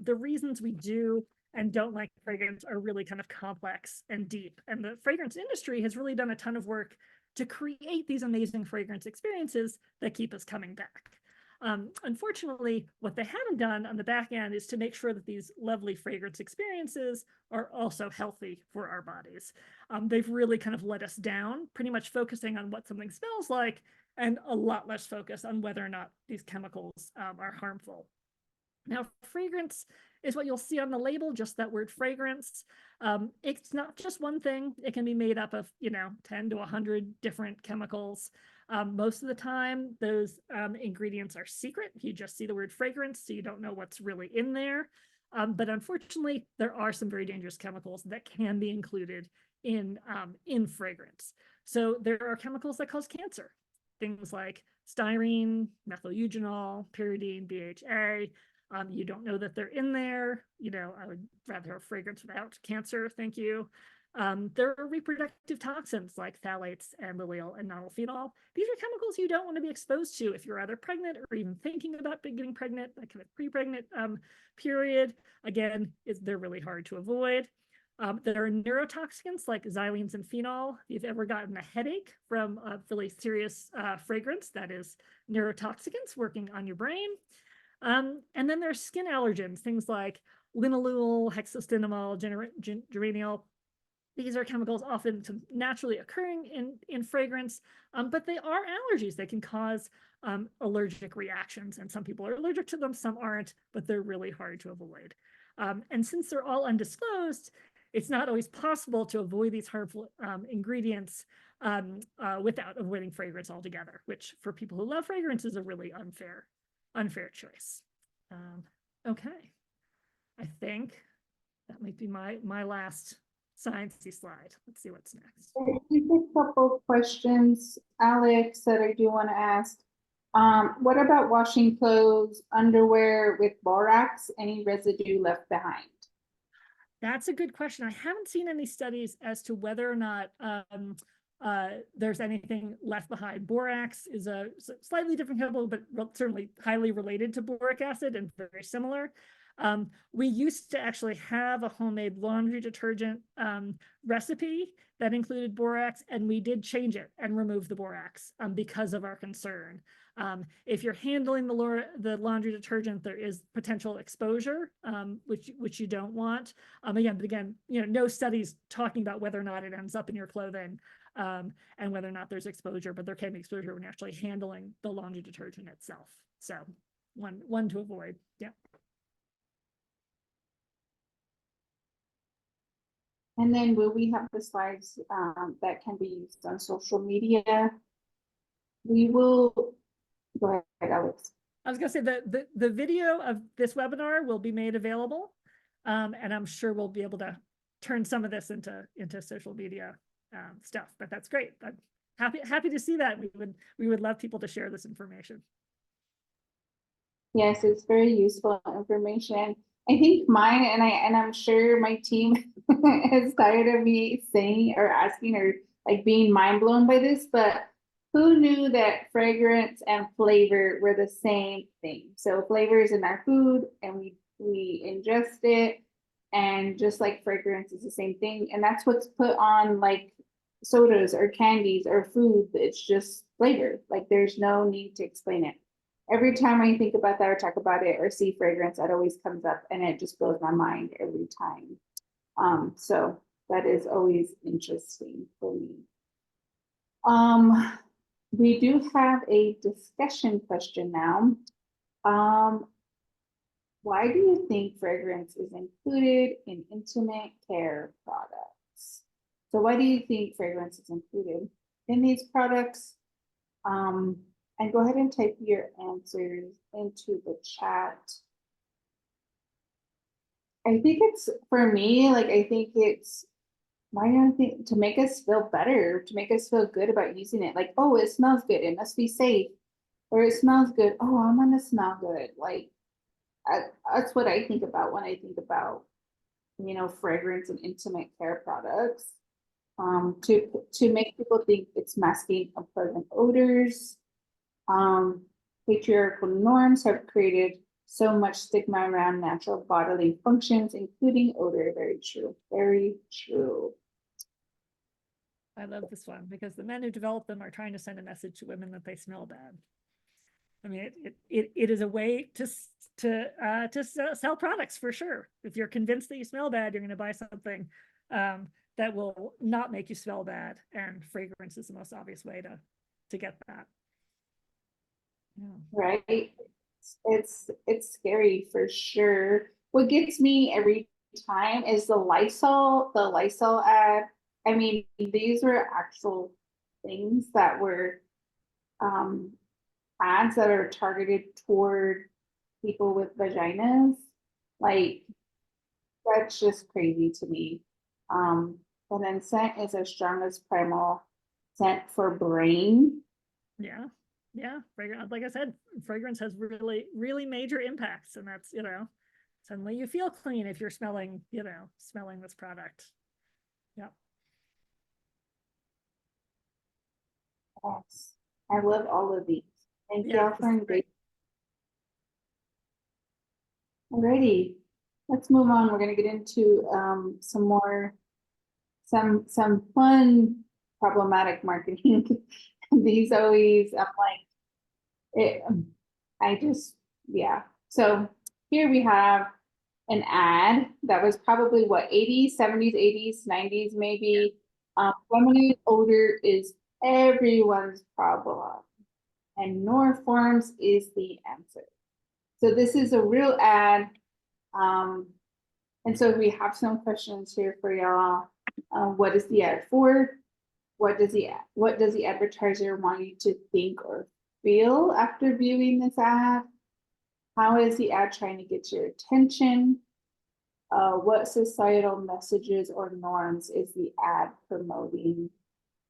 The reasons we do and don't like fragrance are really kind of complex and deep. And the fragrance industry has really done a ton of work to create these amazing fragrance experiences that keep us coming back. Unfortunately, what they haven't done on the back end is to make sure that these lovely fragrance experiences are also healthy for our bodies. They've really kind of let us down, pretty much focusing on what something smells like and a lot less focus on whether or not these chemicals are harmful. Now, fragrance is what you'll see on the label, just that word fragrance. It's not just one thing. It can be made up of, 10 to 100 different chemicals. Most of the time, those ingredients are secret. You just see the word fragrance, so you don't know what's really in there. But unfortunately, there are some very dangerous chemicals that can be included in fragrance. So there are chemicals that cause cancer. Things like styrene, methyl eugenol, pyridine, BHA. You don't know that they're in there. I would rather have fragrance without cancer. Thank you. There are reproductive toxins like phthalates and lilial and nonylphenol. These are chemicals you don't want to be exposed to if you're either pregnant or even thinking about getting pregnant, that kind of pre-pregnant period. Again, they're really hard to avoid. There are neurotoxins like xylenes and phenol. If you've ever gotten a headache from a really serious fragrance, that is neurotoxicants working on your brain. And then there's skin allergens, things like linalool, hexostenamol, geraniol. These are chemicals often naturally occurring in fragrance, but they are allergies. They can cause allergic reactions, and some people are allergic to them, some aren't, but they're really hard to avoid. And since they're all undisclosed, it's not always possible to avoid these harmful ingredients without avoiding fragrance altogether, which for people who love fragrance is a really unfair choice. Okay, I think that might be my last sciencey slide. Let's see what's next. I think a couple questions, Alex, that I do want to ask. What about washing clothes, underwear with borax? Any residue left behind? That's a good question. I haven't seen any studies as to whether or not there's anything left behind. Borax is a slightly different chemical, but certainly highly related to boric acid and very similar. We used to actually have a homemade laundry detergent recipe that included borax, and we did change it and remove the borax because of our concern. If you're handling the laundry detergent, there is potential exposure, which you don't want. Again, no studies talking about whether or not it ends up in your clothing and whether or not there's exposure, but there can be exposure when you're actually handling the laundry detergent itself. So one to avoid. Yeah. And then will we have the slides that can be used on social media? We will, go ahead, Alex. I was gonna say the video of this webinar will be made available. And I'm sure we'll be able to turn some of this into social media stuff, but that's great. I'm happy to see that. We would love people to share this information. Yes, it's very useful information. I think mine, and I'm sure my team is tired of me saying or asking or like being mind blown by this, but who knew that fragrance and flavor were the same thing? So flavor is in our food and we ingest it, and just like fragrance is the same thing. And that's what's put on like sodas or candies or food. It's just flavor. Like there's no need to explain it. Every time I think about that or talk about it or see fragrance, that always comes up and it just blows my mind every time. So that is always interesting for me. We do have a discussion question now. Why do you think fragrance is included in intimate care products? So why do you think fragrance is included in these products? And go ahead and type your answers into the chat. I think it's, for me, like, I think it's, why do I think, to make us feel better, to make us feel good about using it. Like, oh, it smells good, it must be safe. Or it smells good, oh, I'm gonna smell good. Like, that's what I think about when I think about, fragrance and intimate care products. To make people think it's masking unpleasant odors. Patriarchal norms have created so much stigma around natural bodily functions, including odor. Very true. Very true. I love this one because the men who develop them are trying to send a message to women that they smell bad. I mean, it is a way to sell products for sure. If you're convinced that you smell bad, you're going to buy something that will not make you smell bad, and fragrance is the most obvious way to get that. Yeah. Right. It's scary for sure. What gets me every time is the Lysol ad. I mean, these were actual things that were ads that are targeted toward people with vaginas. Like, that's just crazy to me. And then scent is as strong as primal scent for brain. Yeah. Fragrance, like I said, fragrance has really major impacts, and that's, suddenly you feel clean if you're smelling this product. Yeah. Yes, I love all of these. Thank Yeah, y'all for engaging. Alrighty, let's move on. We're gonna get into some fun problematic marketing. These always, I'm like, yeah. So here we have an ad that was probably what, 80s, 70s, 80s, 90s maybe. Feminine odor is everyone's problem, and Norforms is the answer. So this is a real ad. And so we have some questions here for y'all. What is the ad for? What does the advertiser want you to think or feel after viewing this ad? How is the ad trying to get your attention? What societal messages or norms is the ad promoting?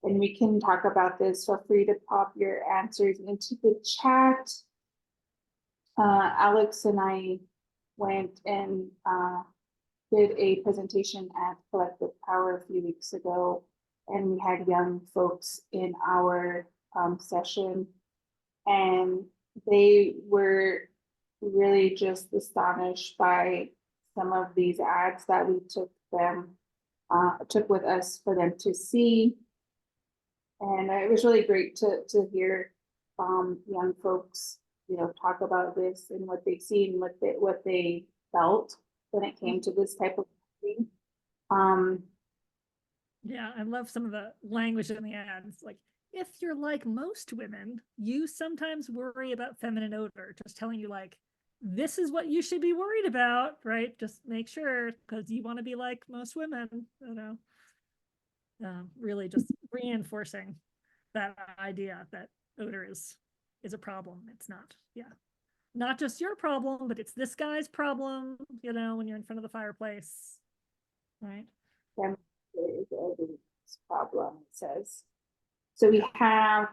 And we can talk about this. Feel free to pop your answers into the chat. Alex and I went and did a presentation at Collective Power a few weeks ago, and we had young folks in our session, and they were really just astonished by some of these ads that we took with us for them to see. And it was really great to hear young folks, talk about this and what they've seen, what they felt when it came to this type of thing. Yeah, I love some of the language in the ads. Like, if you're like most women, you sometimes worry about feminine odor. Just telling you, like, this is what you should be worried about, right? Just make sure, because you want to be like most women, really just reinforcing that idea that odor is a problem. It's not, not just your problem, but it's this guy's problem, when you're in front of the fireplace, right? Problem, it says. So we have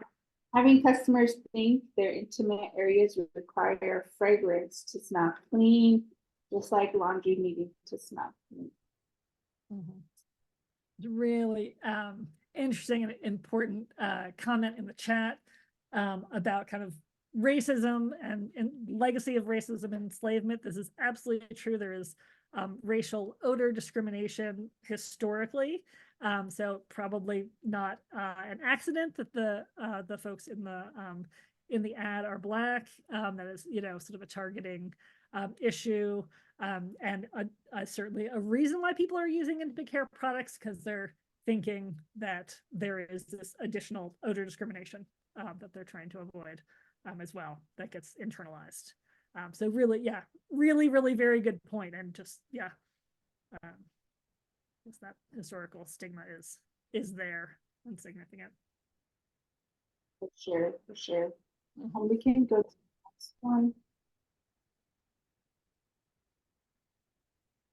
having customers think their intimate areas require fragrance to smell clean, just like laundry needing to smell clean. It's really interesting and important comment in the chat about kind of racism and legacy of racism and enslavement. This is absolutely true. There is racial odor discrimination historically. So probably not an accident that the folks in the ad are Black. That is, sort of a targeting issue, and certainly a reason why people are using intimate care products, because they're thinking that there is this additional odor discrimination that they're trying to avoid as well, that gets internalized. So really, really very good point. And just, that historical stigma is there and significant. For sure. We can go to the next one.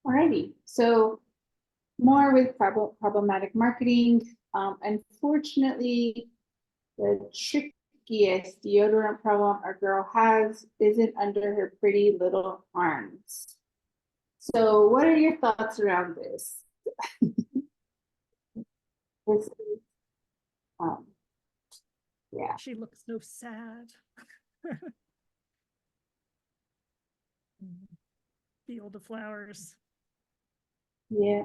Alrighty, so more with problematic marketing. Unfortunately, the trickiest deodorant problem our girl has isn't under her pretty little arms. So what are your thoughts around this? This is, yeah. She looks so sad. Field of flowers. Yeah.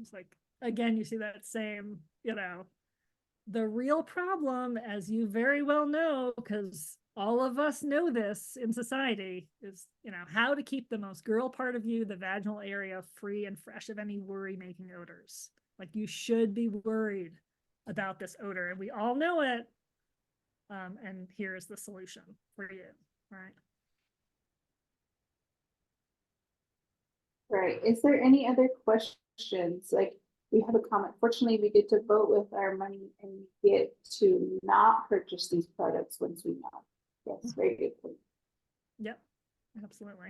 It's like, again, you see that same, the real problem, as you very well know, because all of us know this in society, is, how to keep the most girl part of you, the vaginal area, free and fresh of any worry-making odors. Like, you should be worried about this odor, and we all know it. And here's the solution for you, right? Right. Is there any other questions? Like, we have a comment. Fortunately, we get to vote with our money and we get to not purchase these products once we know. Yes, very good point. Yep, absolutely.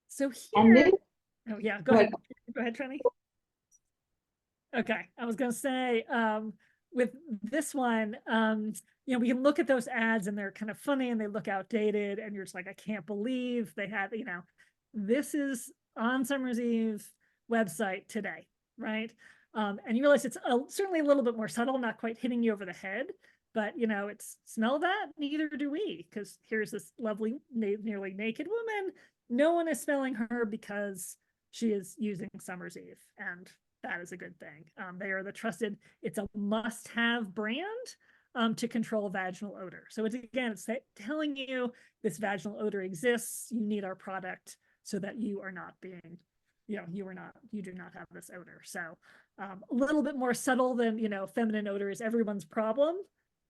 So here, And then, oh yeah, go ahead. Go ahead, Trini. Okay, I was gonna say, with this one, we can look at those ads and they're kind of funny and they look outdated, and you're just like, I can't believe they had, this is on Summer's Eve website today, right? And you realize it's certainly a little bit more subtle, not quite hitting you over the head, but it's, smell that? Neither do we, because here's this lovely, nearly naked woman. No one is smelling her because she is using Summer's Eve, and that is a good thing. They are the trusted, it's a must-have brand to control vaginal odor. So it's, again, it's telling you this vaginal odor exists. You need our product so that you are not being, you do not have this odor. So a little bit more subtle than, feminine odor is everyone's problem,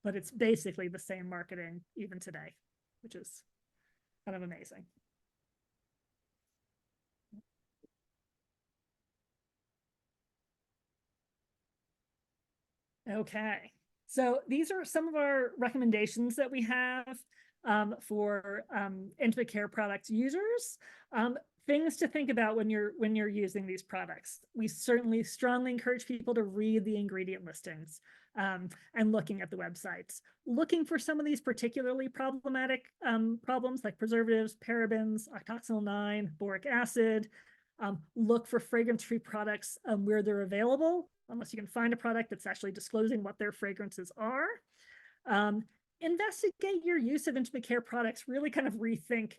but it's basically the same marketing even today, which is kind of amazing. Okay, so these are some of our recommendations that we have for intimate care products users. Things to think about when you're using these products. We certainly strongly encourage people to read the ingredient listings and looking at the websites. Looking for some of these particularly problematic problems like preservatives, parabens, octoxinol 9, boric acid. Look for fragrance-free products where they're available, unless you can find a product that's actually disclosing what their fragrances are. Investigate your use of intimate care products, really kind of rethink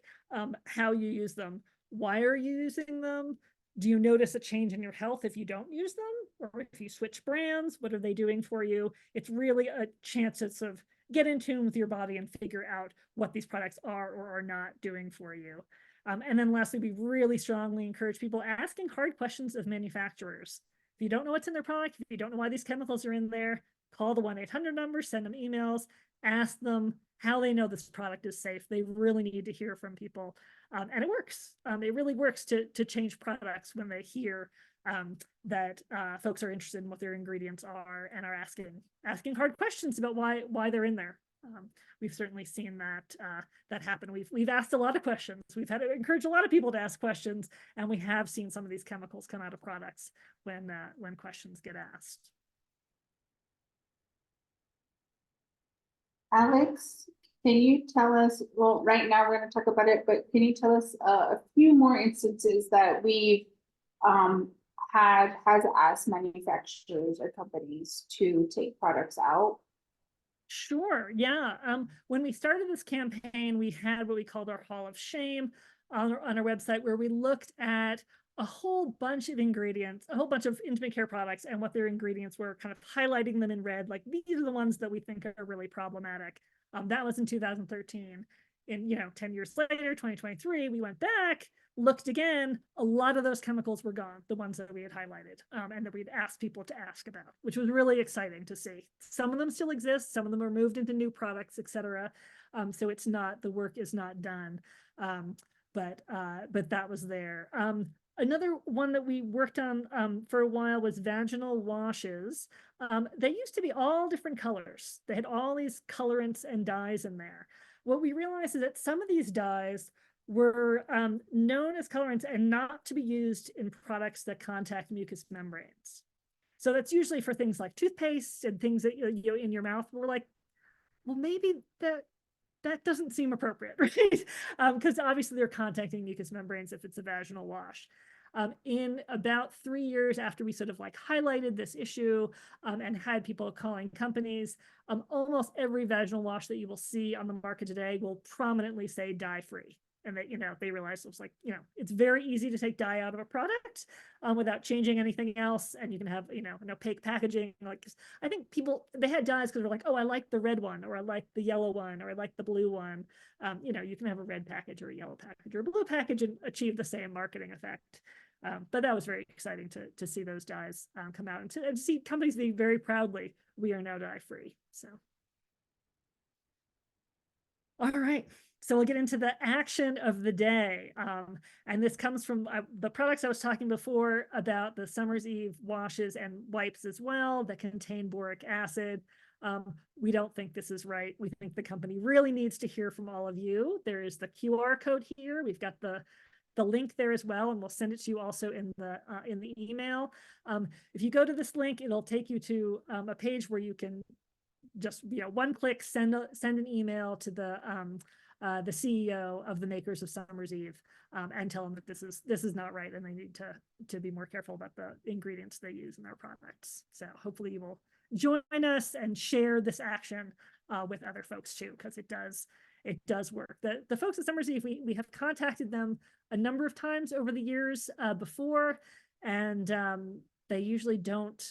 how you use them. Why are you using them? Do you notice a change in your health if you don't use them? Or if you switch brands, what are they doing for you? It's really a chance to sort of get in tune with your body and figure out what these products are or are not doing for you. And then lastly, we really strongly encourage people asking hard questions of manufacturers. If you don't know what's in their product, if you don't know why these chemicals are in there, call the 1-800 number, send them emails, ask them how they know this product is safe. They really need to hear from people. And it works. It really works to change products when they hear that folks are interested in what their ingredients are and are asking hard questions about why they're in there. We've certainly seen that happen. We've asked a lot of questions. We've had to encourage a lot of people to ask questions, and we have seen some of these chemicals come out of products when questions get asked. Alex, can you tell us, well, right now we're going to talk about it, but can you tell us a few more instances that we've has asked manufacturers or companies to take products out? Sure, yeah. When we started this campaign, we had what we called our Hall of Shame on our website, where we looked at a whole bunch of ingredients, a whole bunch of intimate care products and what their ingredients were, kind of highlighting them in red, like these are the ones that we think are really problematic. That was in 2013. In 10 years later, 2023, we went back, looked again. A lot of those chemicals were gone, the ones that we had highlighted and that we'd asked people to ask about, which was really exciting to see. Some of them still exist, some of them are moved into new products, etc. So it's not, the work is not done, but that was there. Another one that we worked on for a while was vaginal washes. They used to be all different colors. They had all these colorants and dyes in there. What we realized is that some of these dyes were known as colorants and not to be used in products that contact mucous membranes. So that's usually for things like toothpaste and things that you in your mouth. We're like, well, maybe that doesn't seem appropriate, right? Because obviously they're contacting mucous membranes if it's a vaginal wash. In about 3 years after we sort of like highlighted this issue and had people calling companies, almost every vaginal wash that you will see on the market today will prominently say dye-free. And that, they realized it was like, it's very easy to take dye out of a product without changing anything else. And you can have, an opaque packaging. Like, I think people, they had dyes because they're like, oh, I like the red one, or I like the yellow one, or I like the blue one. You can have a red package or a yellow package or a blue package and achieve the same marketing effect. But that was very exciting to see those dyes come out and to see companies being very proudly, we are now dye free. So, all right. So we'll get into the action of the day. And this comes from the products I was talking before about, the Summer's Eve washes and wipes as well that contain boric acid. We don't think this is right. We think the company really needs to hear from all of you. There is the QR code here. We've got the link there as well, and we'll send it to you also in the email. If you go to this link, it'll take you to a page where you can just one click send an email to the CEO of the makers of Summer's Eve and tell them that this is not right and they need to be more careful about the ingredients they use in their products. So hopefully you will join us and share this action with other folks too, because it does work. The folks at Summer's Eve, we have contacted them a number of times over the years before, and They usually don't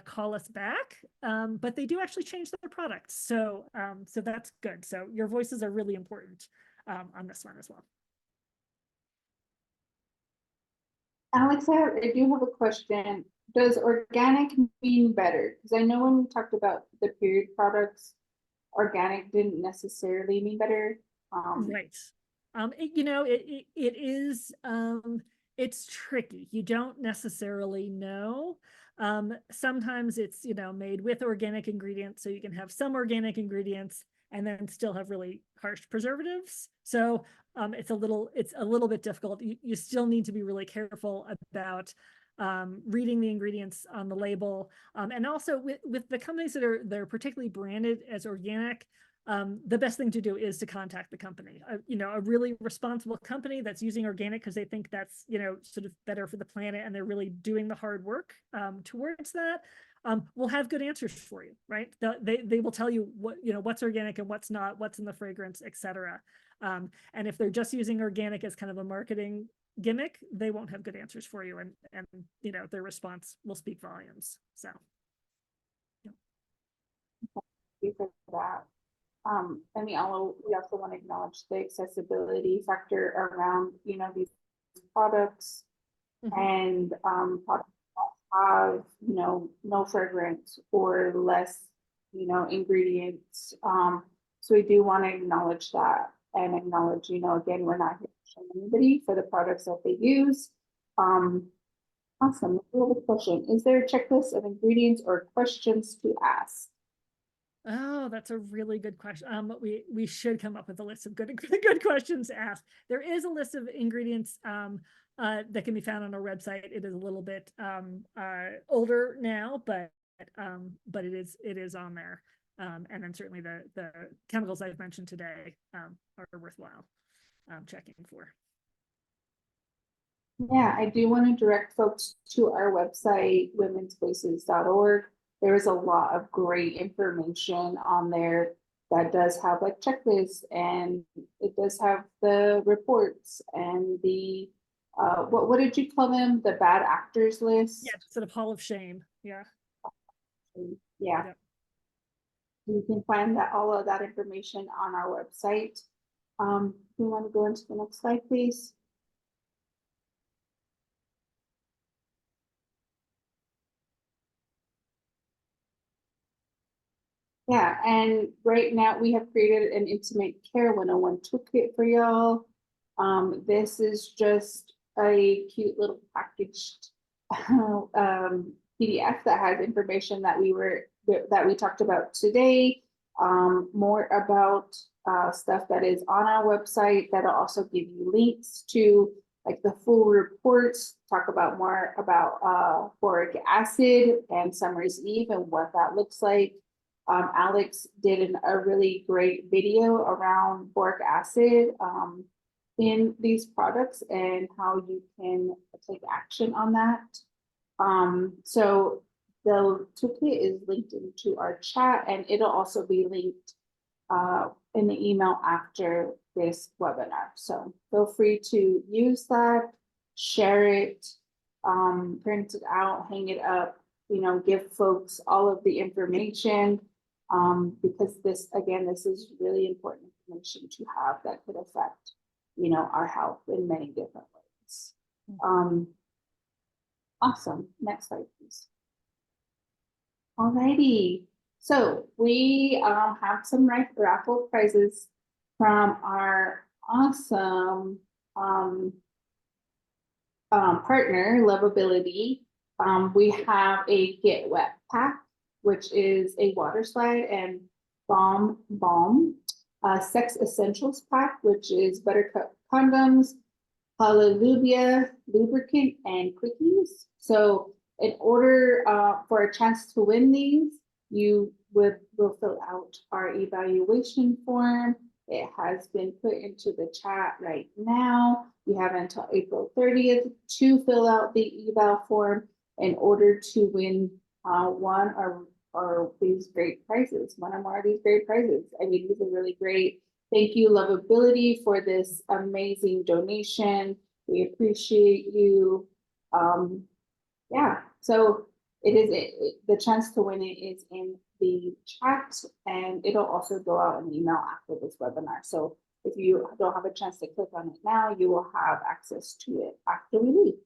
call us back, but they do actually change their products. So so that's good. So your voices are really important on this one as well. Alex, I do have a question. Does organic mean better? Because I know when we talked about the period products, organic didn't necessarily mean better. Right. You know, it is, it's tricky. You don't necessarily know. Sometimes it's, you know, made with organic ingredients, so you can have some organic ingredients and then still have really harsh preservatives. So it's a little bit difficult. You still need to be really careful about reading the ingredients on the label. And also with the companies that are particularly branded as organic, the best thing to do is to contact the company. You know, a really responsible company that's using organic because they think that's, you know, sort of better for the planet and they're really doing the hard work towards that, will have good answers for you, right? They will tell you what, you know, what's organic and what's not, what's in the fragrance, etc. And if they're just using organic as kind of a marketing gimmick, they won't have good answers for you, and you know, their response will speak volumes. So Thank you for that. And we also want to acknowledge the accessibility factor around, you know, these products and products that have, you know, no fragrance or less, you know, ingredients. So we do want to acknowledge that and acknowledge, you know, again, we're not here to shame anybody for the products that they use. Awesome. We have a question. Is there a checklist of ingredients or questions to ask? Oh, that's a really good question. We should come up with a list of good good questions to ask. There is a list of ingredients that can be found on our website. It is a little bit older now, but it is on there. And then certainly the chemicals I've mentioned today are worthwhile checking for. Yeah, I do want to direct folks to our website, womensvoices.org. There is a lot of great information on there that does have like checklists, and it does have the reports and the what did you call them? The bad actors list? Yeah, sort of Hall of Shame. Yeah. Yeah. Yep. You can find that all of that information on our website. We want to go into the next slide, please. Yeah, and right now we have created an Intimate Care 101 toolkit for y'all. This is just a cute little packaged PDF that has information that we talked about today. More about stuff that is on our website that'll also give you links to like the full reports, talk about more about boric acid and Summer's Eve and what that looks like. Alex did a really great video around boric acid in these products and how you can take action on that. So the toolkit is linked into our chat, and it'll also be linked in the email after this webinar. So feel free to use that, share it, print it out, hang it up, you know, give folks all of the information. Because this is really important information to have that could affect, you know, our health in many different ways. Awesome. Next slide, please. Alrighty. So we have some raffle prizes from our awesome partner, Lovability. We have a Get Wet pack, which is a water slide and balm, sex essentials pack, which is Buttercup condoms, Hallelujah lubricant, and quickies. So in order for a chance to win these, you will fill out our evaluation form. It has been put into the chat right now. You have until April 30th to fill out the eval form in order to win one or these great prizes, one or more of these great prizes. I mean, these are really great. Thank you, Lovability, for this amazing donation. We appreciate you. Yeah, so the chance to win it is in the chat, and it'll also go out an email after this webinar. So if you don't have a chance to click on it now, you will have access to it after we leave.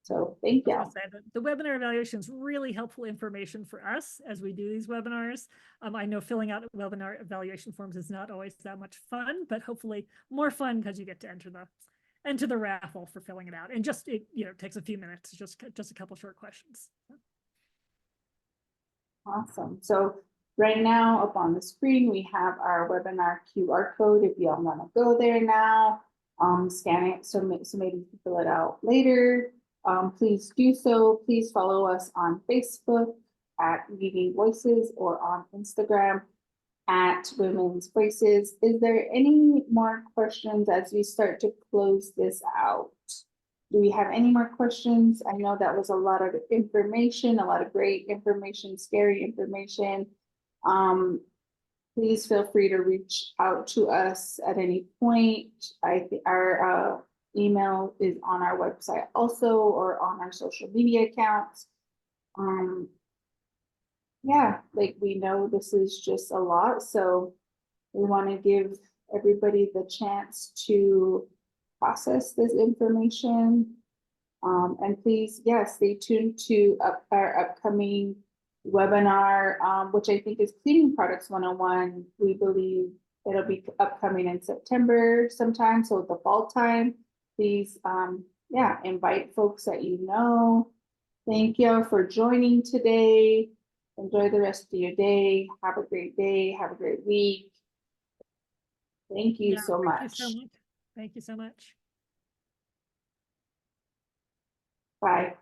So thank I you. was gonna say that the webinar evaluation is really helpful information for us as we do these webinars. I know filling out webinar evaluation forms is not always that much fun, but hopefully more fun because you get to enter the raffle for filling it out. And just it takes a few minutes, just a couple short questions. Awesome. So right now up on the screen, we have our webinar QR code. If y'all want to go there now, scan it. So maybe you can fill it out later. Please do so. Please follow us on Facebook at Leading Voices or on Instagram at Women's Voices. Is there any more questions as we start to close this out? Do we have any more questions? I know that was a lot of information, a lot of great information, scary information. Please feel free to reach out to us at any point. Our email is on our website also, or on our social media accounts. Yeah, like we know this is just a lot, so we want to give everybody the chance to process this information. And please, yes, stay tuned to our upcoming webinar, which I think is Cleaning Products 101. We believe it'll be upcoming in September sometime, so the fall time. Please, yeah, invite folks that you know. Thank you for joining today. Enjoy the rest of your day. Have a great day. Have a great week. Thank you so much. Thank you so much. Bye.